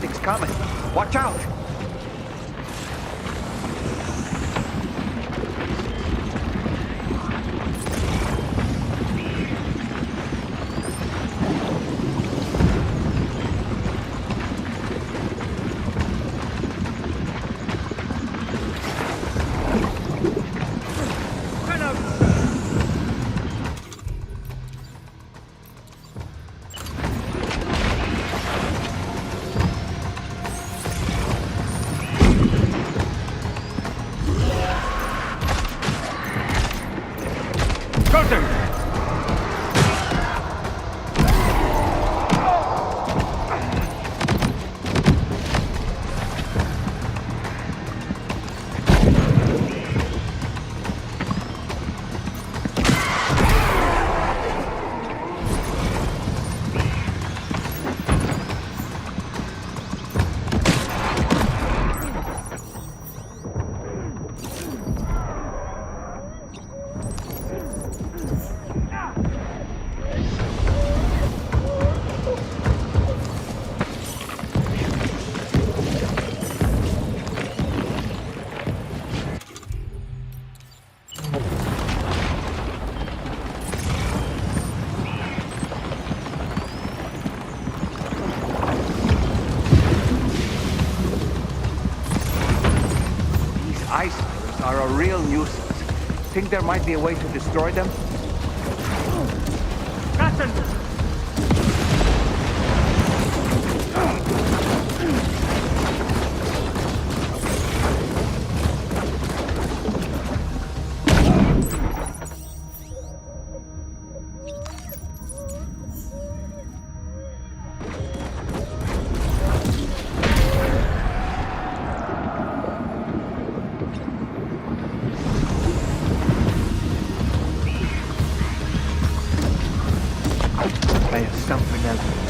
Something's coming. Watch out! Ice are a real nuisance. Think there might be a way to destroy them? Captain! Something else.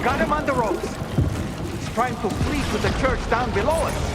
Got him on the ropes. He's trying to flee to the church down below us.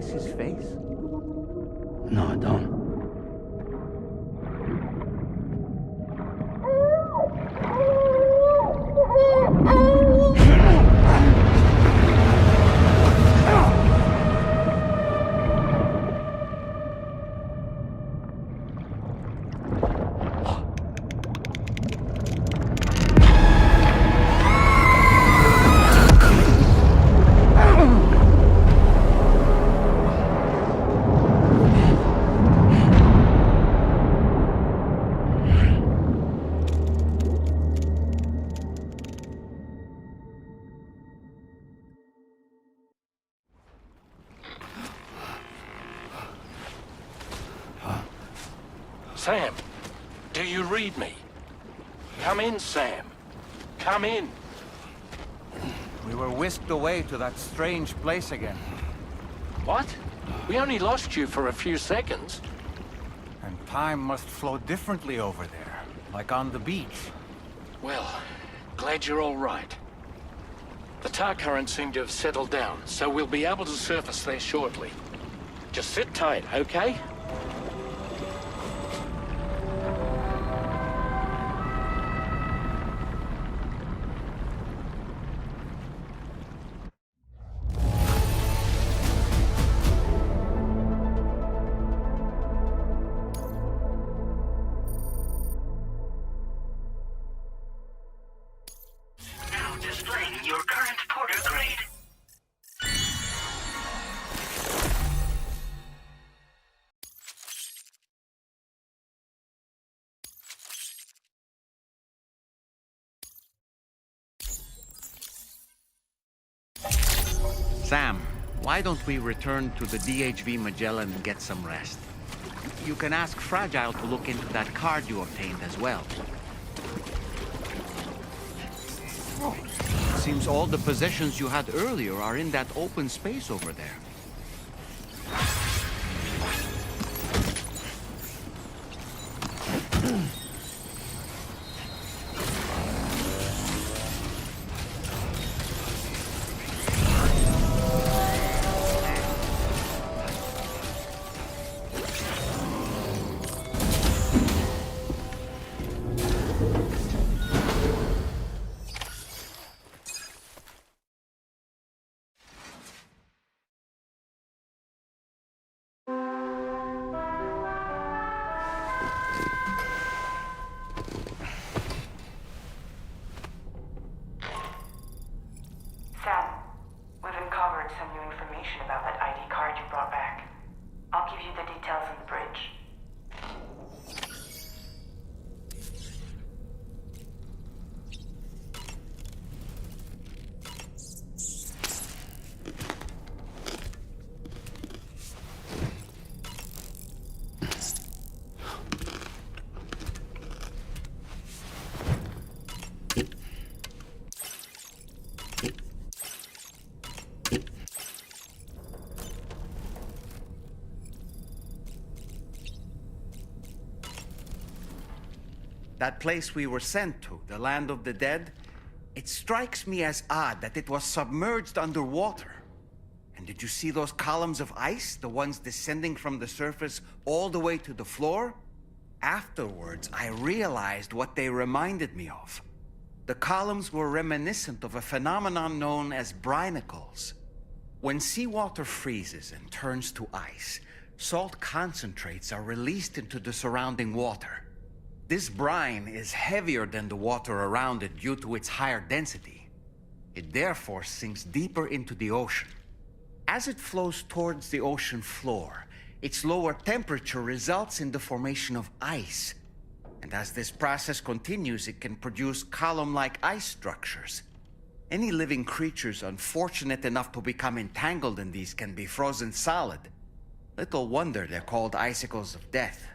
His face? No, I don't. Sam, do you read me? Come in, Sam. Come in. We were whisked away to that strange place again. What? We only lost you for a few seconds. And time must flow differently over there, like on the beach. Well, glad you're all right. The tar currents seem to have settled down, so we'll be able to surface there shortly. Just sit tight, okay? Sam, why don't we return to the DHV Magellan and get some rest? You can ask Fragile to look into that card you obtained as well. Seems all the possessions you had earlier are in that open space over there. that place we were sent to, the land of the dead, it strikes me as odd that it was submerged underwater. And did you see those columns of ice, the ones descending from the surface all the way to the floor? Afterwards, I realized what they reminded me of. The columns were reminiscent of a phenomenon known as brinicles. When seawater freezes and turns to ice, salt concentrates are released into the surrounding water. This brine is heavier than the water around it due to its higher density. It therefore sinks deeper into the ocean. As it flows towards the ocean floor, its lower temperature results in the formation of ice. And as this process continues, it can produce column-like ice structures. Any living creatures unfortunate enough to become entangled in these can be frozen solid. Little wonder they're called icicles of death.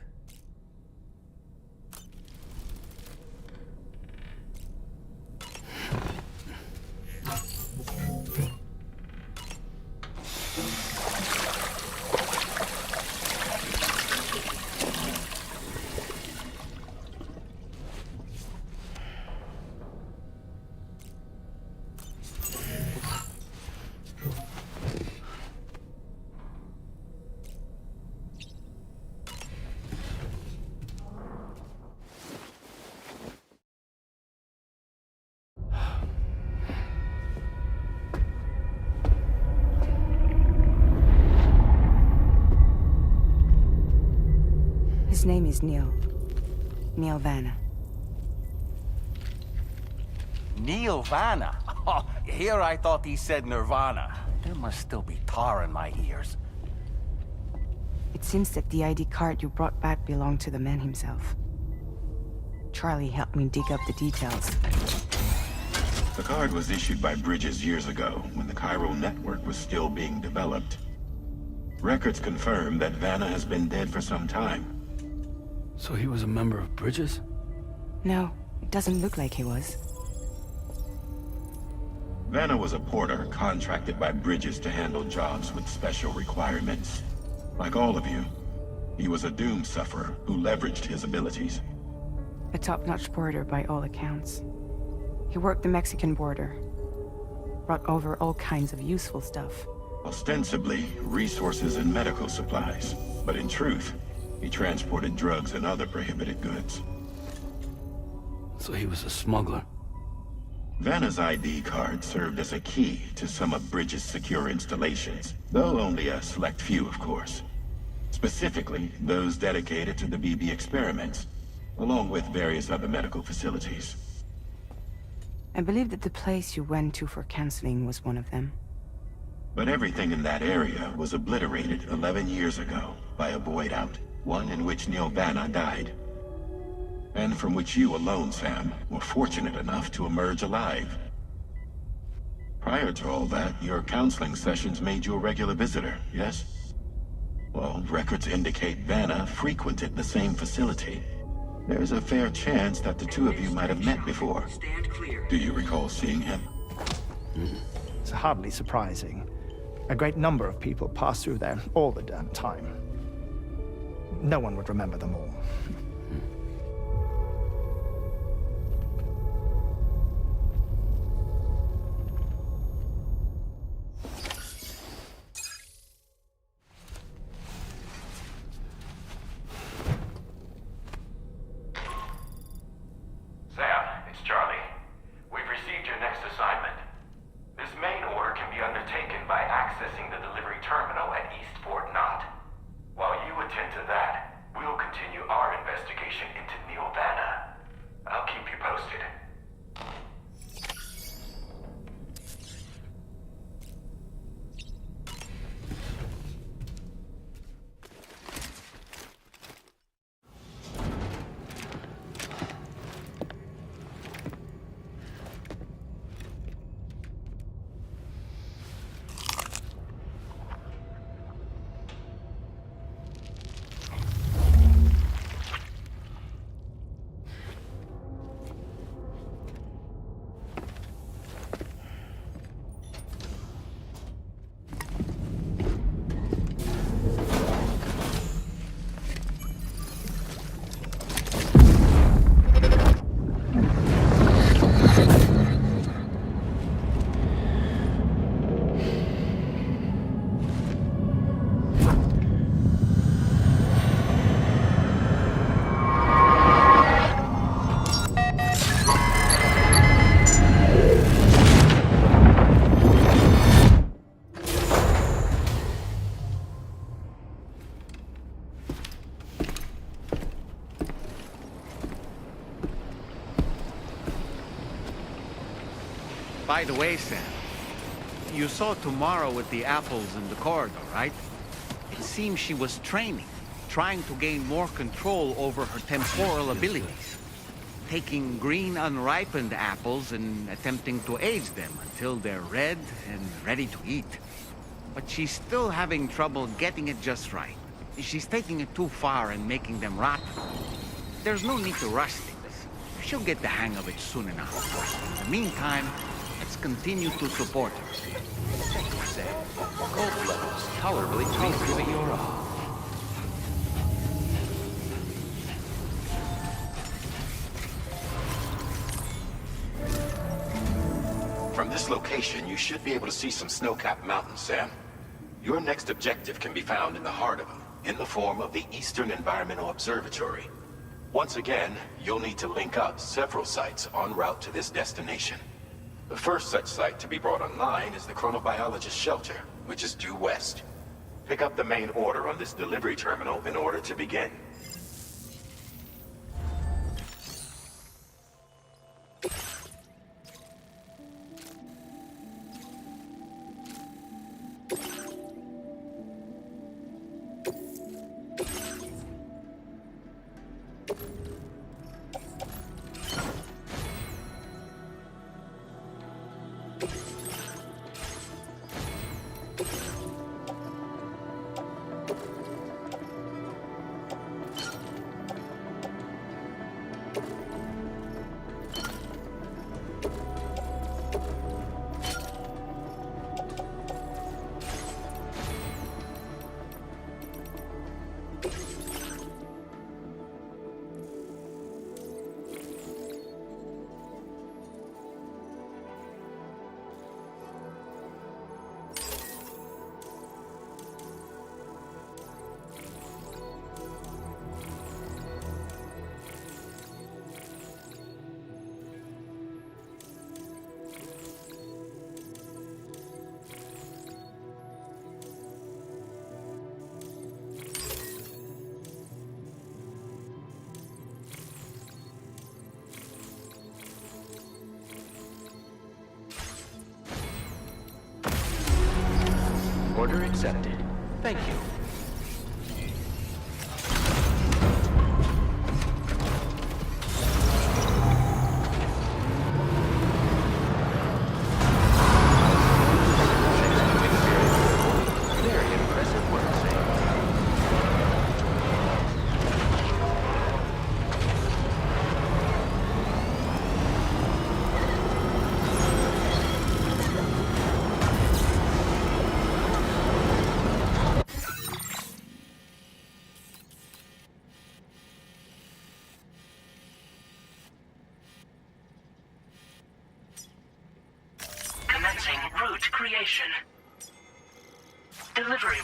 His name is Neil. Neil Vanna. Neil Vanna? Oh, here I thought he said Nirvana. There must still be tar in my ears. It seems that the ID card you brought back belonged to the man himself. Charlie helped me dig up the details. The card was issued by Bridges years ago, when the chiral network was still being developed. Records confirm that Vanna has been dead for some time. So he was a member of Bridges? No, it doesn't look like he was. Vanna was a porter contracted by Bridges to handle jobs with special requirements. Like all of you, he was a doom sufferer who leveraged his abilities. A top-notch porter by all accounts. He worked the Mexican border. Brought over all kinds of useful stuff. Ostensibly, resources and medical supplies. But in truth, he transported drugs and other prohibited goods. So he was a smuggler. Vanna's ID card served as a key to some of Bridges' secure installations, though only a select few, of course. Specifically, those dedicated to the BB experiments, along with various other medical facilities. I believe that the place you went to for counseling was one of them. But everything in that area was obliterated 11 years ago by a void out, one in which Neil Vanna died. And from which you alone, Sam, were fortunate enough to emerge alive. Prior to all that, your counseling sessions made you a regular visitor, yes? Well, records indicate Vanna frequented the same facility. There's a fair chance that the two of you might have met before. Do you recall seeing him? It's hardly surprising. A great number of people pass through there all the damn time. No one would remember them all. Sam, it's Charlie. We've received your next assignment. This main order can be undertaken by accessing the delivery terminal at East Fort Knott. While you attend to that, we'll continue our investigation. By the way, Sam, you saw Tomorrow with the apples in the corridor, right? It seems she was training, trying to gain more control over her temporal abilities. Taking green unripened apples and attempting to age them until they're red and ready to eat. But she's still having trouble getting it just right. She's taking it too far and making them rotten. There's no need to rush things. She'll get the hang of it soon enough. In the meantime, let's continue to support her. Thank you, Sam. Gold levels tolerably giving your all. From this location, you should be able to see some snow-capped mountains, Sam. Your next objective can be found in the heart of them, in the form of the Eastern Environmental Observatory. Once again, you'll need to link up several sites en route to this destination. The first such site to be brought online is the Chronobiologist Shelter, which is due west. Pick up the main order on this delivery terminal in order to begin. Order accepted. Thank you. Very impressive work, Sam. Commencing route creation. Delivery.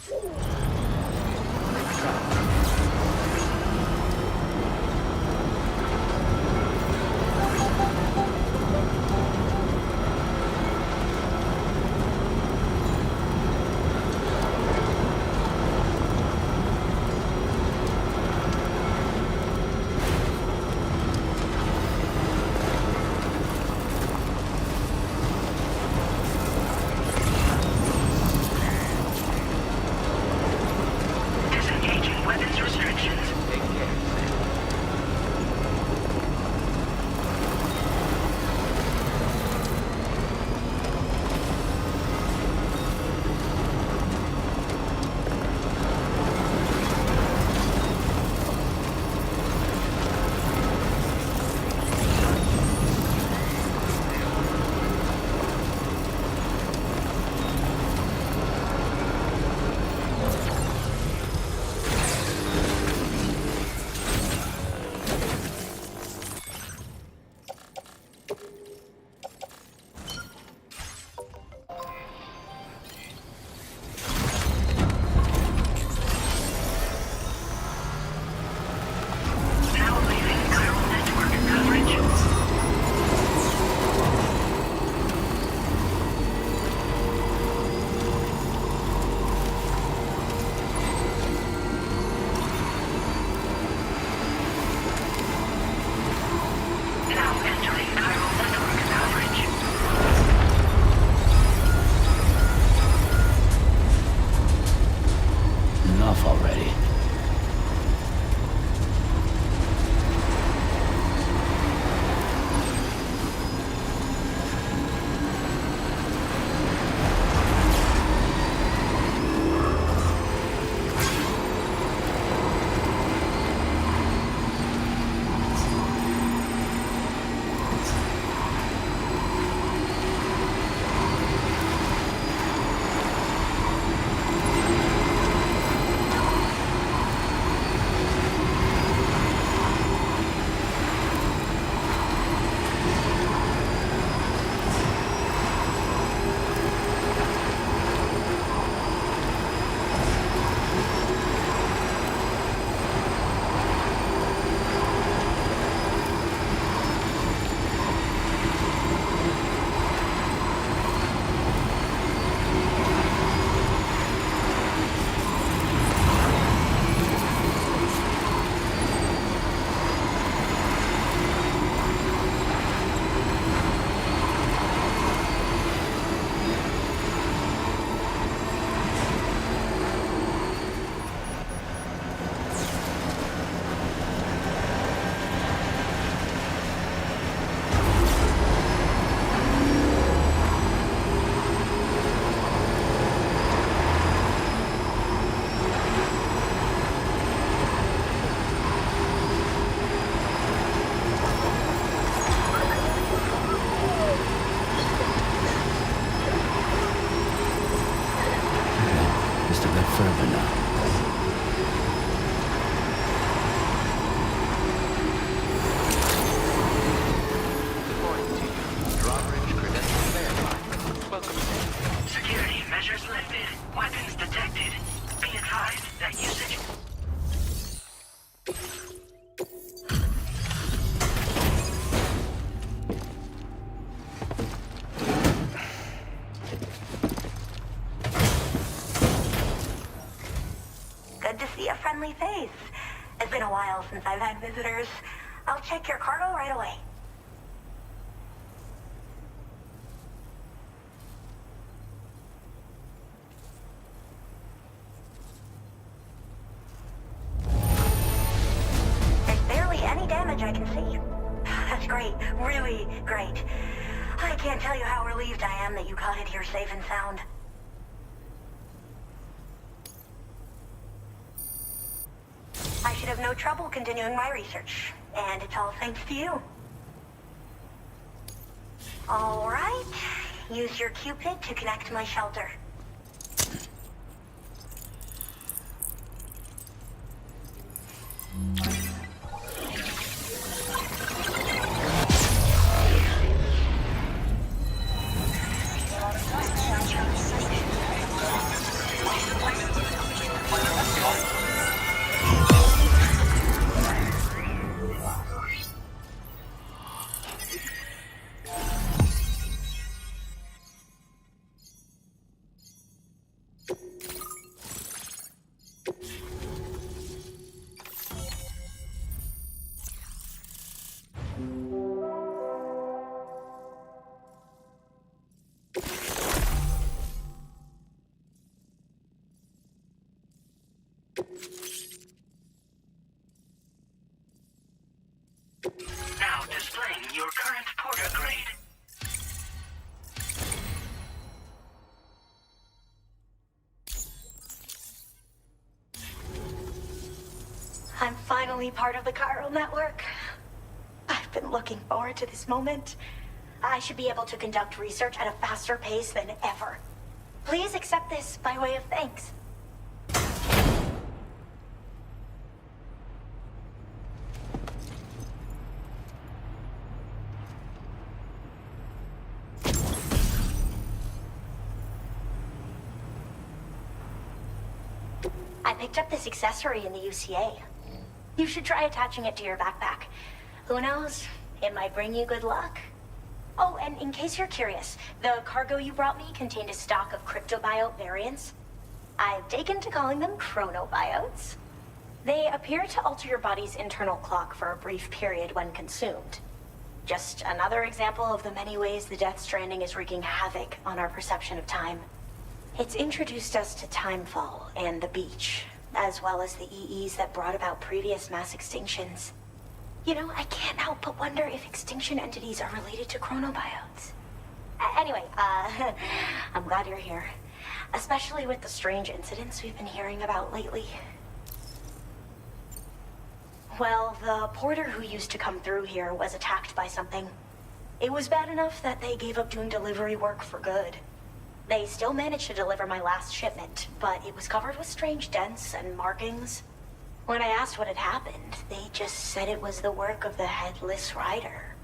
enough already. Face. It's been a while since I've had visitors. I'll check your cargo right away. There's barely any damage I can see. That's great. Really great. I can't tell you how relieved I am that you got it here safe and sound. I should have no trouble continuing my research, and it's all thanks to you. All right, use your Cupid to connect to my shelter. Now displaying your current porter grade. I'm finally part of the chiral network. I've been looking forward to this moment. I should be able to conduct research at a faster pace than ever. Please accept this by way of thanks. I picked up this accessory in the UCA. You should try attaching it to your backpack. Who knows? It might bring you good luck. Oh, and in case you're curious, the cargo you brought me contained a stock of cryptobiote variants. I've taken to calling them chronobiotes. They appear to alter your body's internal clock for a brief period when consumed. Just another example of the many ways the Death Stranding is wreaking havoc on our perception of time. It's introduced us to timefall and the beach, as well as the EEs that brought about previous mass extinctions. You know, I can't help but wonder if extinction entities are related to chronobiotes. Anyway, I'm glad you're here. Especially with the strange incidents we've been hearing about lately. Well, the porter who used to come through here was attacked by something. It was bad enough that they gave up doing delivery work for good. They still managed to deliver my last shipment, but it was covered with strange dents and markings. When I asked what had happened, they just said it was the work of the Headless Rider.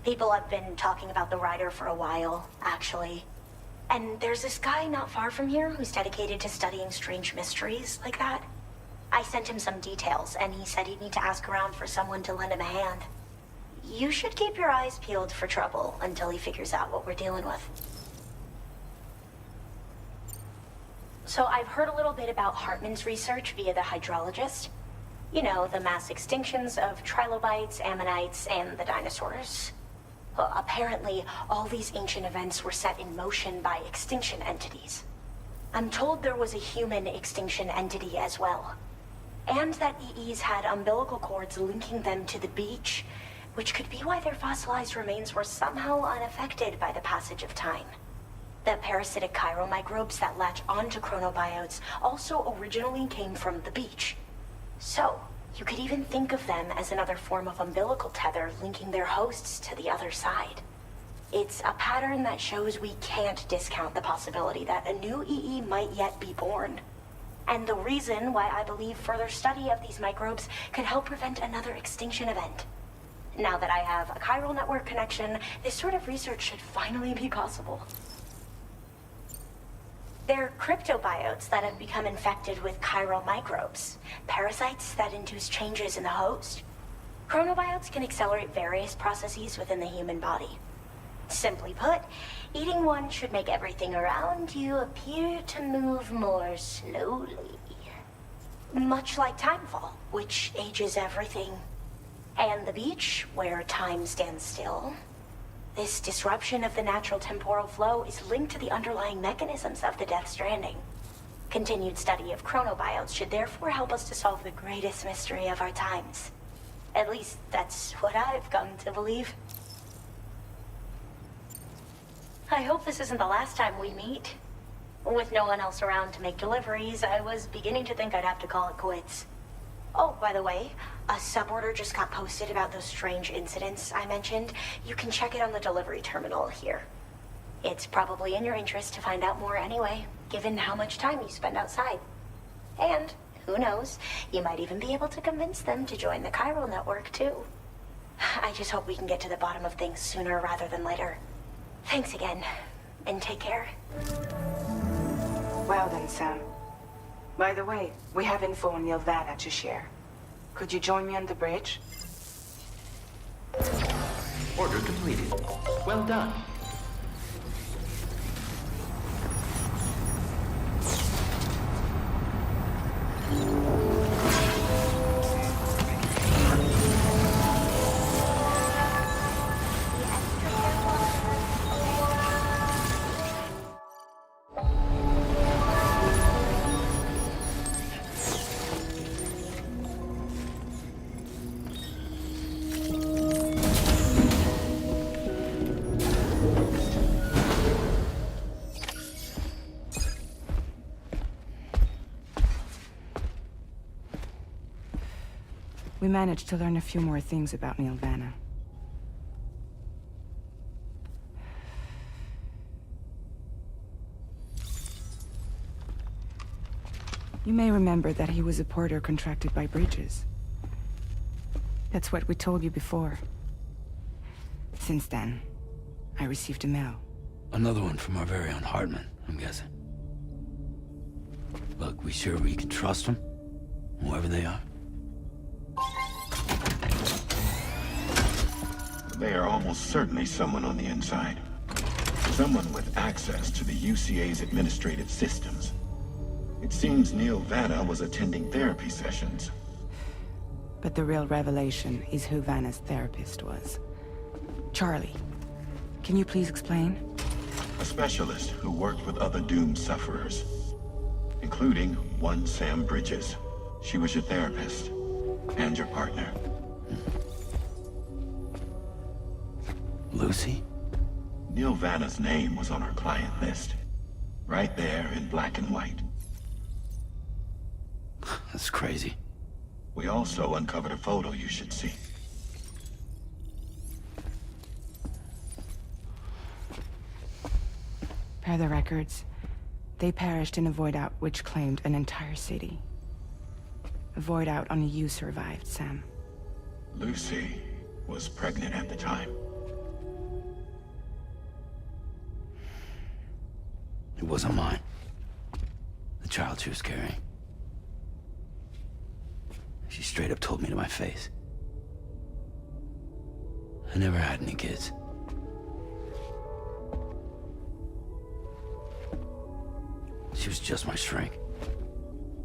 People have been talking about the Rider for a while, actually. And there's this guy not far from here who's dedicated to studying strange mysteries like that. I sent him some details, and he said he'd need to ask around for someone to lend him a hand. You should keep your eyes peeled for trouble until he figures out what we're dealing with. So I've heard a little bit about Hartman's research via the hydrologist. You know, the mass extinctions of trilobites, ammonites, and the dinosaurs. Well, apparently, all these ancient events were set in motion by extinction entities. I'm told there was a human extinction entity as well. And that EEs had umbilical cords linking them to the beach, which could be why their fossilized remains were somehow unaffected by the passage of time. The parasitic chiromicrobes that latch onto chronobiotes also originally came from the beach. So, you could even think of them as another form of umbilical tether linking their hosts to the other side. It's a pattern that shows we can't discount the possibility that a new EE might yet be born. And the reason why I believe further study of these microbes could help prevent another extinction event. Now that I have a chiral network connection, this sort of research should finally be possible. They're cryptobiotes that have become infected with chiral microbes, parasites that induce changes in the host. Chronobiotes can accelerate various processes within the human body. Simply put, eating one should make everything around you appear to move more slowly. Much like timefall, which ages everything. And the beach, where time stands still. This disruption of the natural temporal flow is linked to the underlying mechanisms of the Death Stranding. Continued study of chronobiotes should therefore help us to solve the greatest mystery of our times. At least, that's what I've come to believe. I hope this isn't the last time we meet. With no one else around to make deliveries, I was beginning to think I'd have to call it quits. Oh, by the way, a suborder just got posted about those strange incidents I mentioned. You can check it on the delivery terminal here. It's probably in your interest to find out more anyway, given how much time you spend outside. And, who knows, you might even be able to convince them to join the chiral network, too. I just hope we can get to the bottom of things sooner rather than later. Thanks again, and take care. Well then, Sam. By the way, we have info on Nilvana to share. Could you join me on the bridge? Order completed. Well done. We managed to learn a few more things about Nilvana. You may remember that he was a porter contracted by Bridges. That's what we told you before. Since then, I received a mail. Another one from our very own Hartman, I'm guessing. Look, we sure we can trust them? Whoever they are? They are almost certainly someone on the inside. Someone with access to the UCA's administrative systems. It seems Neil Vanna was attending therapy sessions. But the real revelation is who Vanna's therapist was. Charlie, can you please explain? A specialist who worked with other doomed sufferers, including one Sam Bridges. She was your therapist and your partner. Lucy? Neil Vanna's name was on our client list. Right there in black and white. That's crazy. We also uncovered a photo you should see. Per the records, they perished in a void out which claimed an entire city. A void out only you survived, Sam. Lucy was pregnant at the time. It wasn't mine. The child she was carrying. She straight up told me to my face. I never had any kids. She was just my shrink,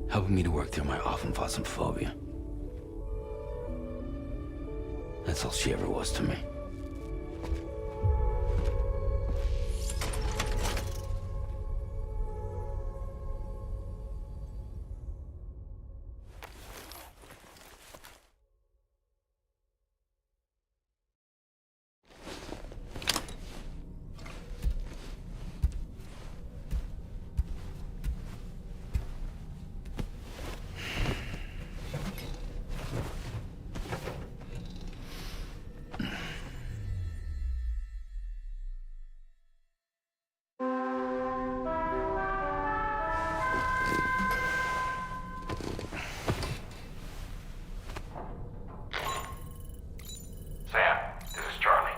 helping me to work through my often phobia. That's all she ever was to me. Sam, this is Charlie.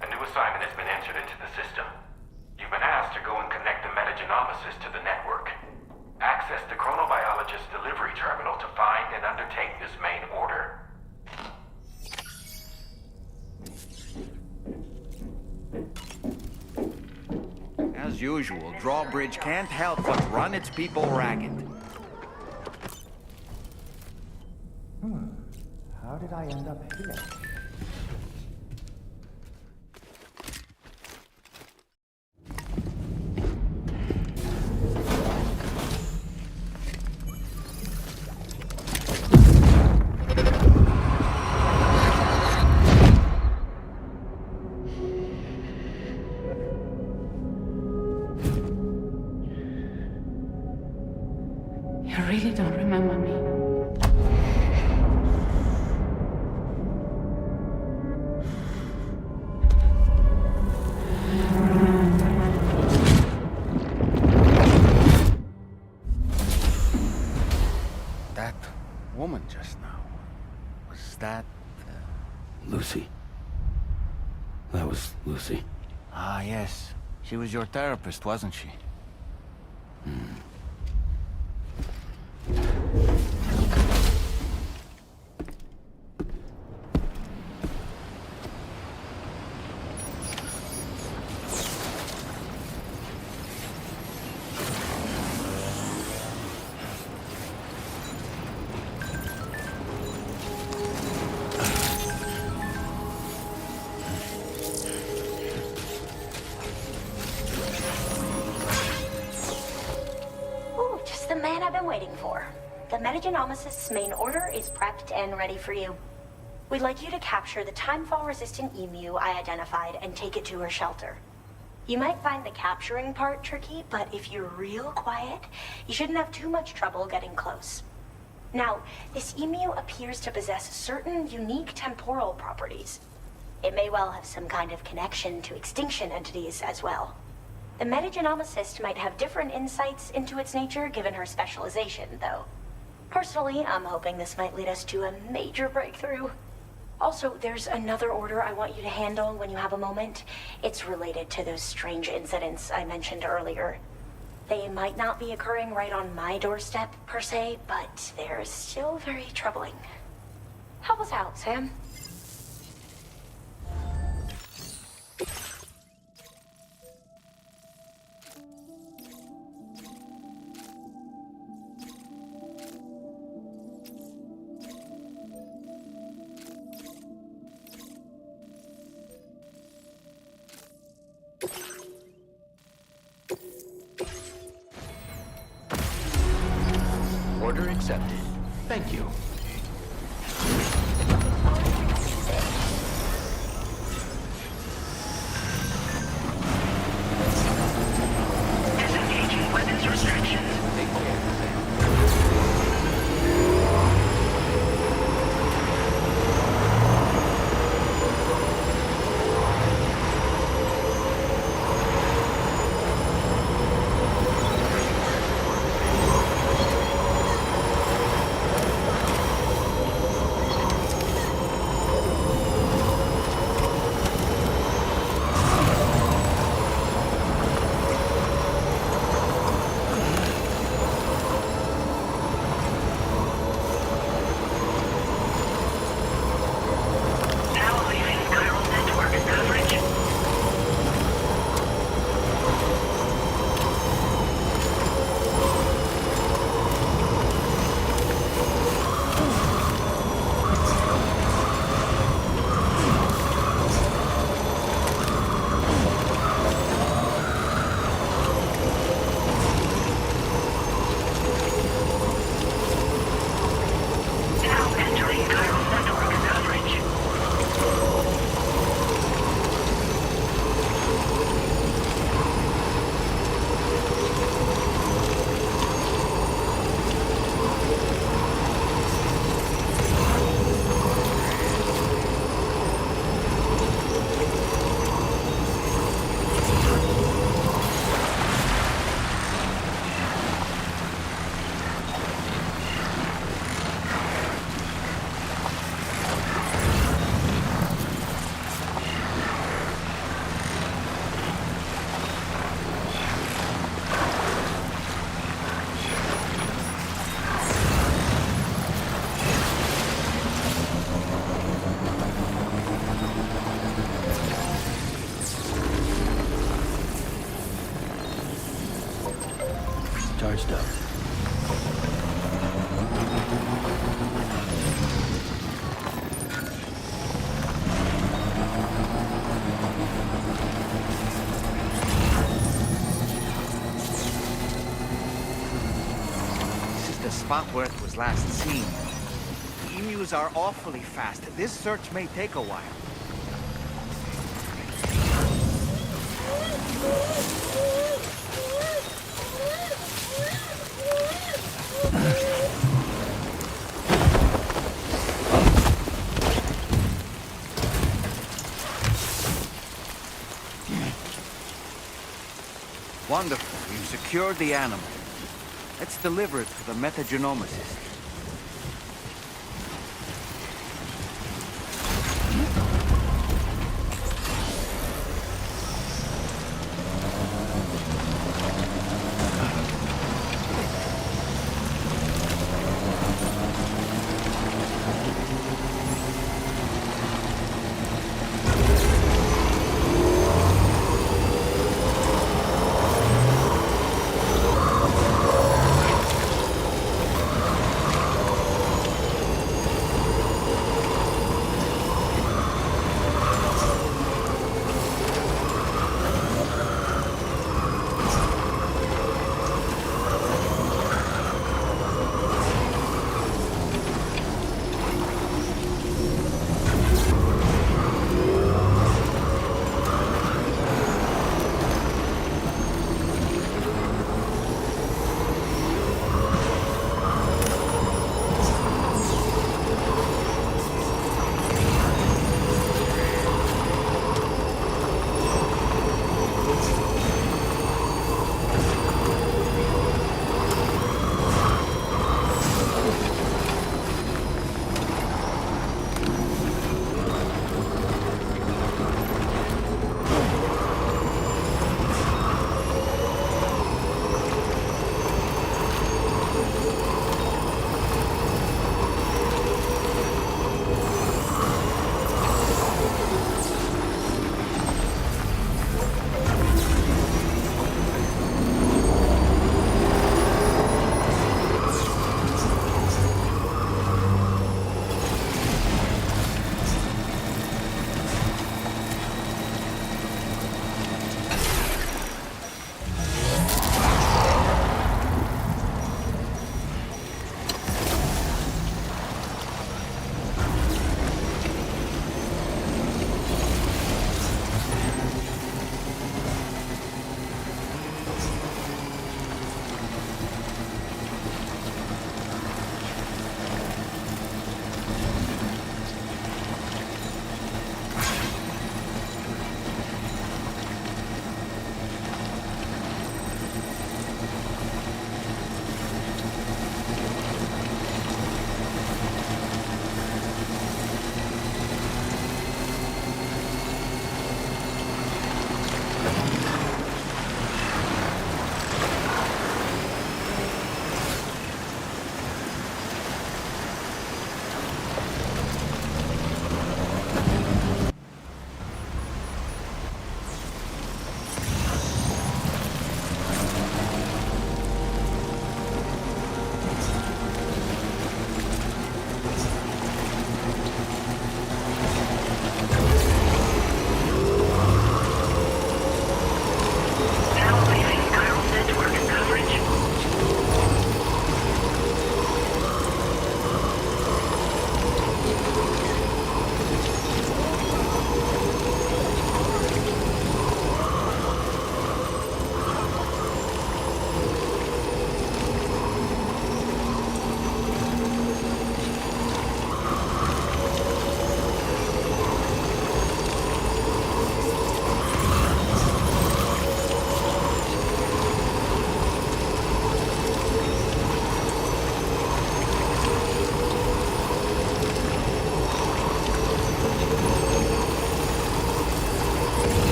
A new assignment has been entered into the system. You've been asked to go and connect the metagenomicist to the network. Access the chronobiologist delivery terminal to find and undertake this main order. As usual, Drawbridge can't help but run its people ragged. How did I end up here? You really don't remember me. That woman just now, was that... Lucy. That was Lucy. Ah, yes. She was your therapist, wasn't she? Ooh, just the man I've been waiting for. The metagenomicist's main order is prepped and ready for you. We'd like you to capture the timefall-resistant emu I identified and take it to her shelter. You might find the capturing part tricky, but if you're real quiet, you shouldn't have too much trouble getting close. Now, this emu appears to possess certain unique temporal properties. It may well have some kind of connection to extinction entities as well. The metagenomicist might have different insights into its nature given her specialization, though. Personally, I'm hoping this might lead us to a major breakthrough. Also, there's another order I want you to handle when you have a moment. It's related to those strange incidents I mentioned earlier. They might not be occurring right on my doorstep, per se, but they're still very troubling. Help us out, Sam. Order accepted. Thank you. Disengaging weapons restrictions. Take care, Sam. Now leaving chiral network coverage. Now entering chiral network coverage. Charged up. This is the spot where it was last seen. Emus are awfully fast. This search may take a while. Wonderful. We've secured the animal. Let's deliver it to the metagenomicist.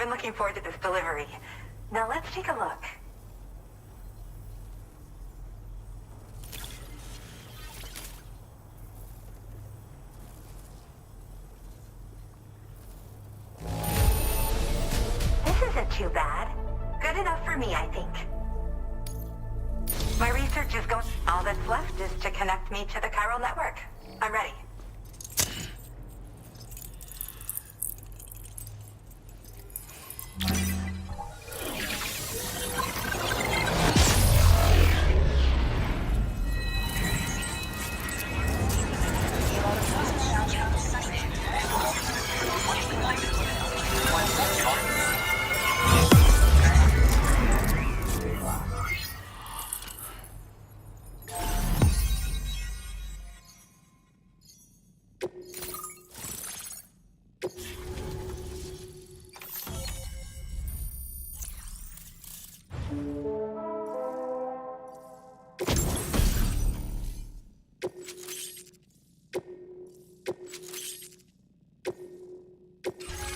been looking forward to this delivery. Now let's take a look. This isn't too bad. Good enough for me, I think. My research is going... All that's left is to connect me to the chiral network. I'm ready.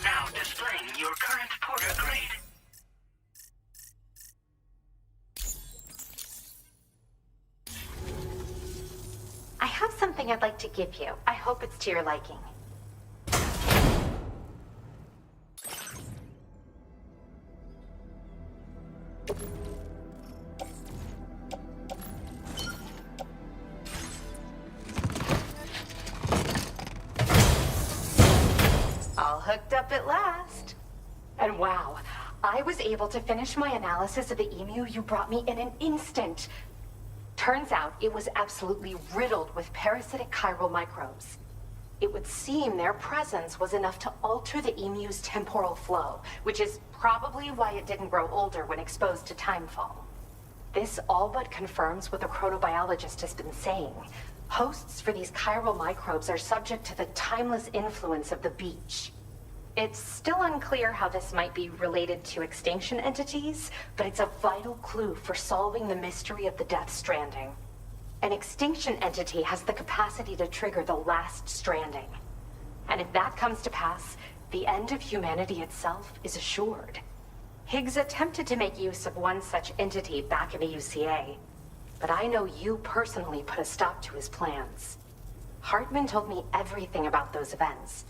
Now displaying your current porter grade. I have something I'd like to give you. I hope it's to your liking. All hooked up at last. And wow, I was able to finish my analysis of the emu you brought me in an instant. Turns out it was absolutely riddled with parasitic chiral microbes. It would seem their presence was enough to alter the emu's temporal flow, which is probably why it didn't grow older when exposed to timefall. This all but confirms what the chronobiologist has been saying. Hosts for these chiral microbes are subject to the timeless influence of the beach. It's still unclear how this might be related to extinction entities, but it's a vital clue for solving the mystery of the Death Stranding. An extinction entity has the capacity to trigger the last stranding. And if that comes to pass, the end of humanity itself is assured. Higgs attempted to make use of one such entity back in the UCA, but I know you personally put a stop to his plans. Hartman told me everything about those events.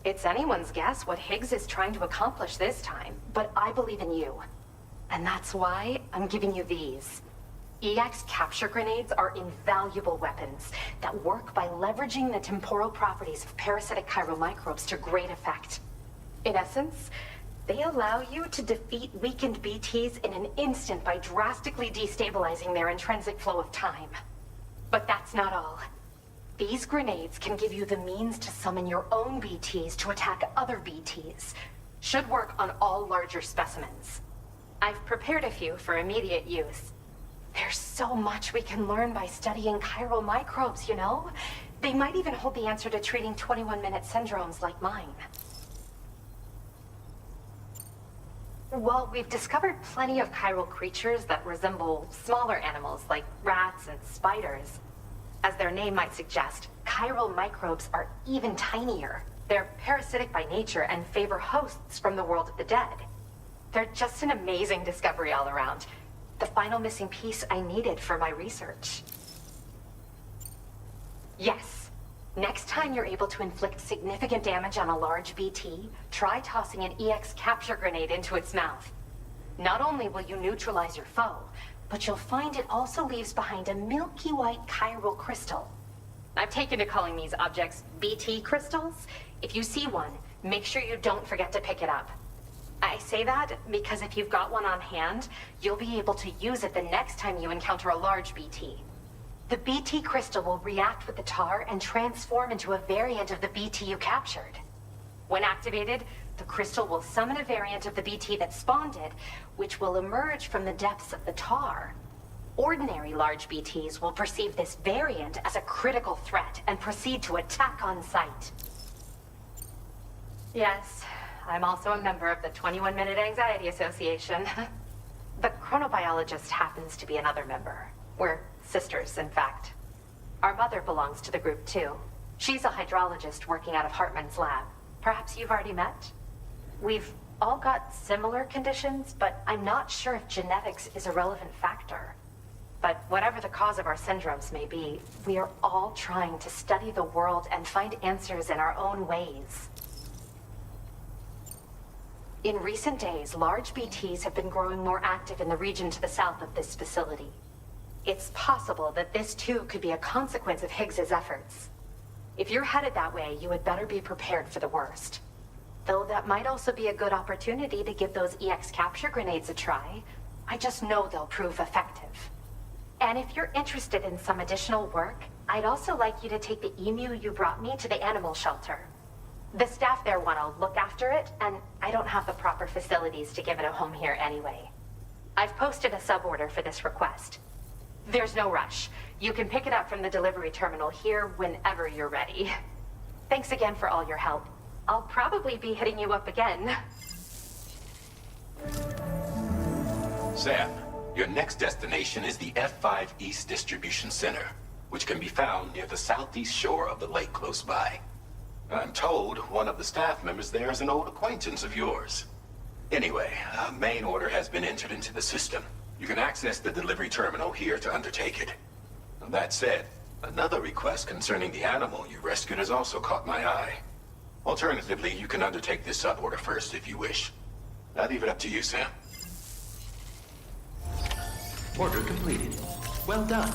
It's anyone's guess what Higgs is trying to accomplish this time, but I believe in you. And that's why I'm giving you these. EX capture grenades are invaluable weapons that work by leveraging the temporal properties of parasitic chiral microbes to great effect. In essence, they allow you to defeat weakened BTs in an instant by drastically destabilizing their intrinsic flow of time. But that's not all. These grenades can give you the means to summon your own BTs to attack other BTs. Should work on all larger specimens. I've prepared a few for immediate use. There's so much we can learn by studying chiral microbes, you know? They might even hold the answer to treating 21-minute syndromes like mine. Well, we've discovered plenty of chiral creatures that resemble smaller animals like rats and spiders. As their name might suggest, chiral microbes are even tinier. They're parasitic by nature and favor hosts from the world of the dead. They're just an amazing discovery all around. The final missing piece I needed for my research. Yes. Next time you're able to inflict significant damage on a large BT, try tossing an EX capture grenade into its mouth. Not only will you neutralize your foe, but you'll find it also leaves behind a milky white chiral crystal. I've taken to calling these objects BT crystals. If you see one, make sure you don't forget to pick it up. I say that because if you've got one on hand, you'll be able to use it the next time you encounter a large BT. The BT crystal will react with the tar and transform into a variant of the BT you captured. When activated, the crystal will summon a variant of the BT that spawned it, which will emerge from the depths of the tar. Ordinary large BTs will perceive this variant as a critical threat and proceed to attack on sight. Yes, I'm also a member of the 21-Minute Anxiety Association. The chronobiologist happens to be another member. We're sisters, in fact. Our mother belongs to the group, too. She's a hydrologist working out of Hartman's lab. Perhaps you've already met? We've all got similar conditions, but I'm not sure if genetics is a relevant factor. But whatever the cause of our syndromes may be, we are all trying to study the world and find answers in our own ways. In recent days, large BTs have been growing more active in the region to the south of this facility. It's possible that this too could be a consequence of Higgs's efforts. If you're headed that way, you had better be prepared for the worst. Though that might also be a good opportunity to give those EX capture grenades a try. I just know they'll prove effective. And if you're interested in some additional work, I'd also like you to take the emu you brought me to the animal shelter. The staff there want to look after it, and I don't have the proper facilities to give it a home here anyway. I've posted a suborder for this request. There's no rush. You can pick it up from the delivery terminal here whenever you're ready. Thanks again for all your help. I'll probably be hitting you up again. Sam, your next destination is the F5 East Distribution Center, which can be found near the southeast shore of the lake close by. I'm told one of the staff members there is an old acquaintance of yours. Anyway, a main order has been entered into the system. You can access the delivery terminal here to undertake it. That said, another request concerning the animal you rescued has also caught my eye. Alternatively, you can undertake this suborder first if you wish. I leave it up to you, Sam. Order completed. Well done.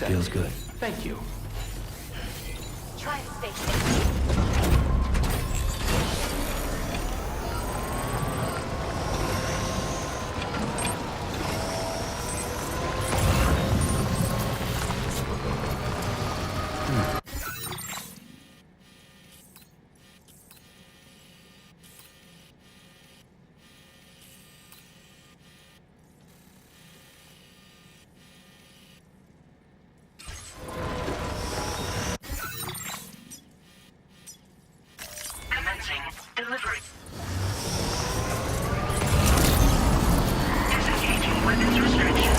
Feels good. Thank you. Try and stay safe. Delivery. Disengaging weapons restriction.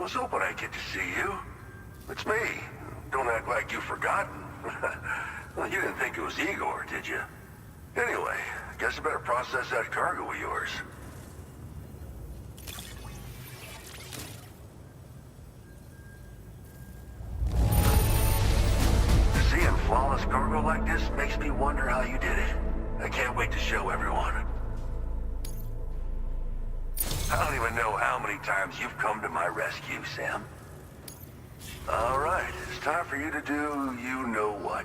Was hoping I'd get to see you. It's me. Don't act like you've forgotten. Well, you didn't think it was Igor, did you? Anyway, guess I better process that cargo of yours. Seeing flawless cargo like this makes me wonder how you did it. I can't wait to show everyone. I don't even know how many times you've come to my rescue, Sam. All right, it's time for you to do you-know-what.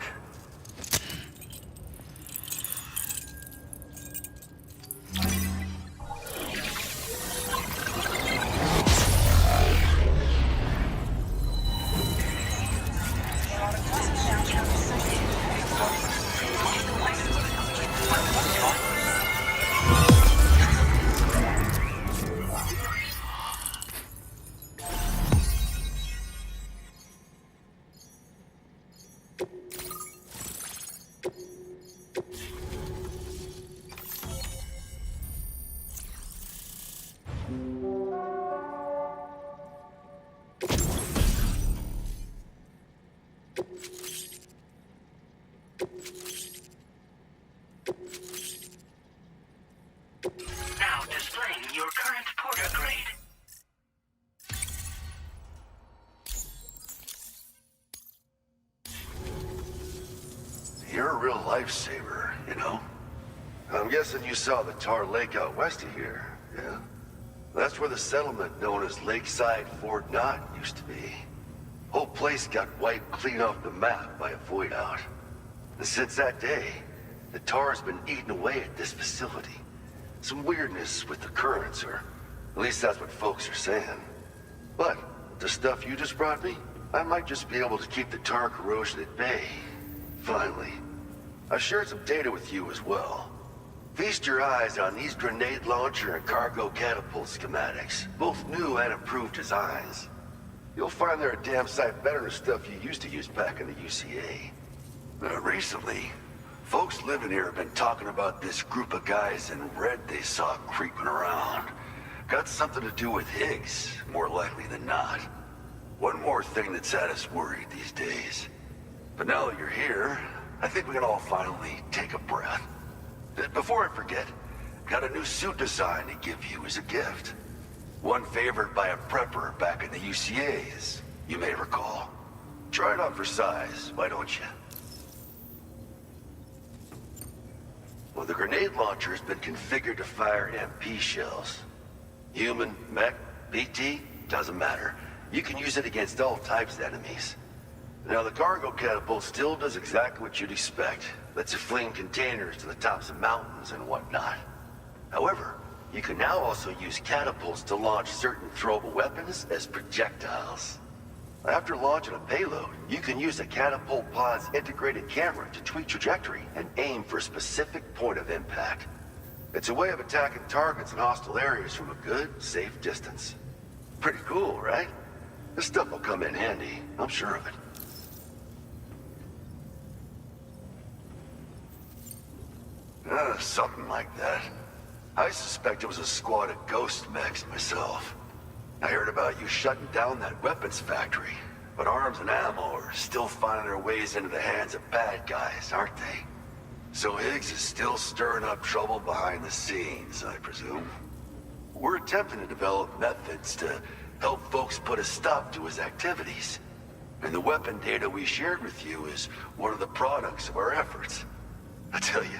Now displaying your current porter grade. You're a real lifesaver, you know? I'm guessing you saw the tar lake out west of here, yeah? That's where the settlement known as Lakeside Fort Knott used to be. Whole place got wiped clean off the map by a void out. And since that day, the tar's been eating away at this facility. Some weirdness with the currents, or at least that's what folks are saying. But the stuff you just brought me, I might just be able to keep the tar corrosion at bay. Finally. I've shared some data with you as well. Feast your eyes on these grenade launcher and cargo catapult schematics, both new and improved designs. You'll find they're a damn sight better than stuff you used to use back in the UCA. Recently, folks living here have been talking about this group of guys in red they saw creeping around. Got something to do with Higgs, more likely than not. One more thing that's had us worried these days. But now that you're here, I think we can all finally take a breath. Before I forget, got a new suit design to give you as a gift. One favored by a prepper back in the UCA, as you may recall. Try it on for size, why don't you? Well, the grenade launcher has been configured to fire MP shells. Human, mech, BT, doesn't matter. You can use it against all types of enemies. Now, the cargo catapult still does exactly what you'd expect. Lets you fling containers to the tops of mountains and whatnot. However, you can now also use catapults to launch certain throwable weapons as projectiles. After launching a payload, you can use a catapult pod's integrated camera to tweak trajectory and aim for a specific point of impact. It's a way of attacking targets in hostile areas from a good, safe distance. Pretty cool, right? This stuff will come in handy, I'm sure of it. Something like that. I suspect it was a squad of ghost mechs myself. I heard about you shutting down that weapons factory, but arms and ammo are still finding their ways into the hands of bad guys, aren't they? So Higgs is still stirring up trouble behind the scenes, I presume. We're attempting to develop methods to help folks put a stop to his activities. And the weapon data we shared with you is one of the products of our efforts. I tell you,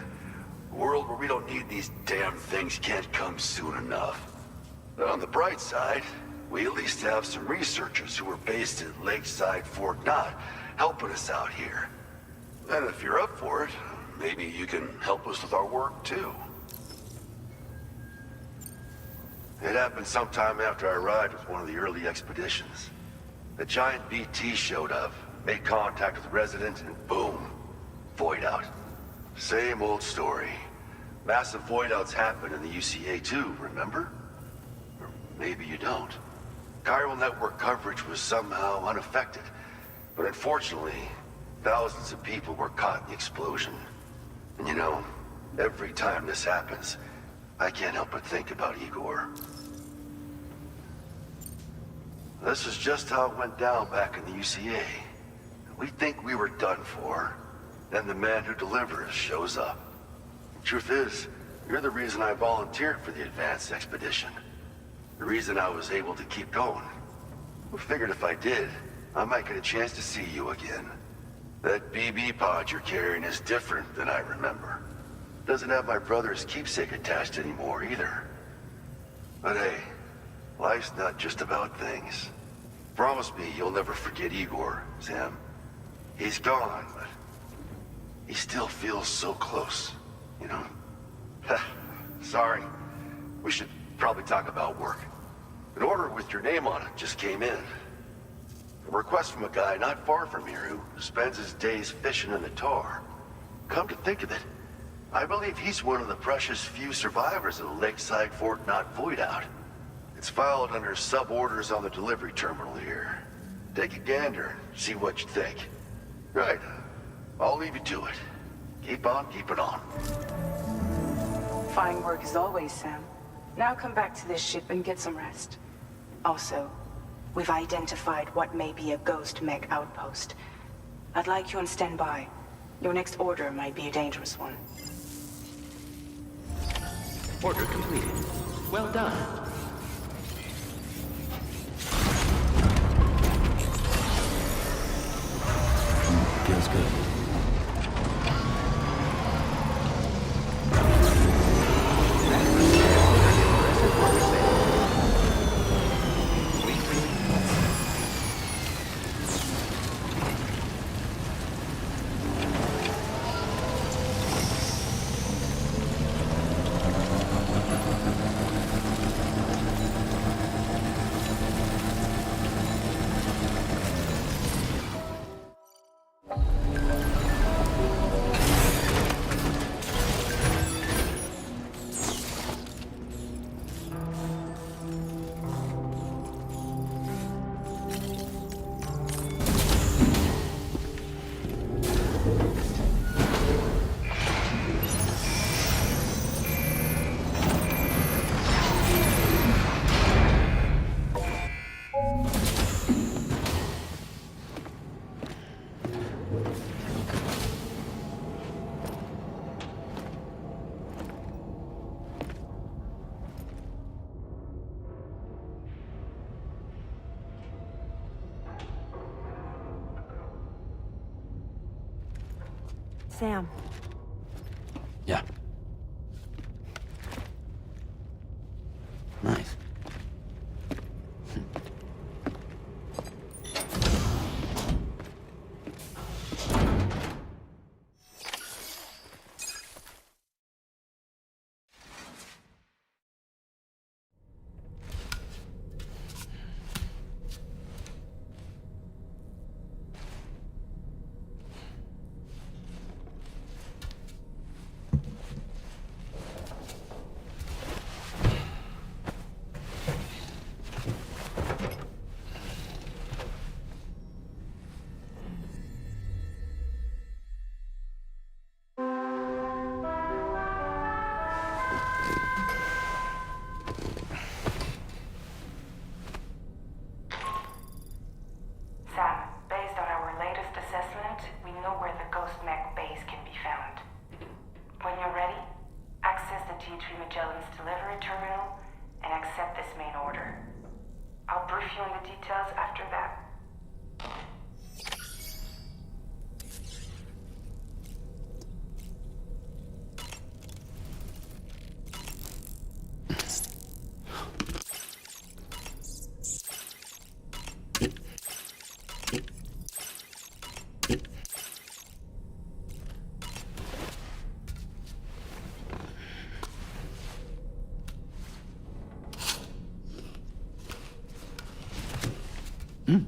a world where we don't need these damn things can't come soon enough. But on the bright side, we at least have some researchers who are based at Lakeside Fort Knott helping us out here. And if you're up for it, maybe you can help us with our work too. It happened sometime after I arrived with one of the early expeditions. A giant BT showed up, made contact with the resident, and boom, void out. Same old story. Massive void outs happen in the UCA too, remember? Or maybe you don't. Chiral network coverage was somehow unaffected, but unfortunately, thousands of people were caught in the explosion. And you know, every time this happens, I can't help but think about Igor. This is just how it went down back in the UCA. We think we were done for. Then the man who delivers shows up. The truth is, you're the reason I volunteered for the advanced expedition. The reason I was able to keep going. We figured if I did, I might get a chance to see you again. That BB pod you're carrying is different than I remember. Doesn't have my brother's keepsake attached anymore either. But hey, life's not just about things. Promise me you'll never forget Igor, Sam. He's gone, but he still feels so close, you know? Sorry. We should probably talk about work. An order with your name on it just came in. A request from a guy not far from here who spends his days fishing in the tar. Come to think of it, I believe he's one of the precious few survivors of the Lakeside Fort Knot Void Out. It's filed under sub-orders on the delivery terminal here. Take a gander and see what you think. Right. I'll leave you to it. Keep on keeping on. Fine work as always, Sam. Now come back to this ship and get some rest. Also, we've identified what may be a ghost mech outpost. I'd like you on standby. Your next order might be a dangerous one. Order completed. Well done. Feels good. Sam. Yeah. Nice. Sam, based on our latest assessment, we know where the Ghost Mech base can be found. When you're ready, access the T3 Magellan's delivery terminal and accept this main order. I'll brief you on the details after that. Mm.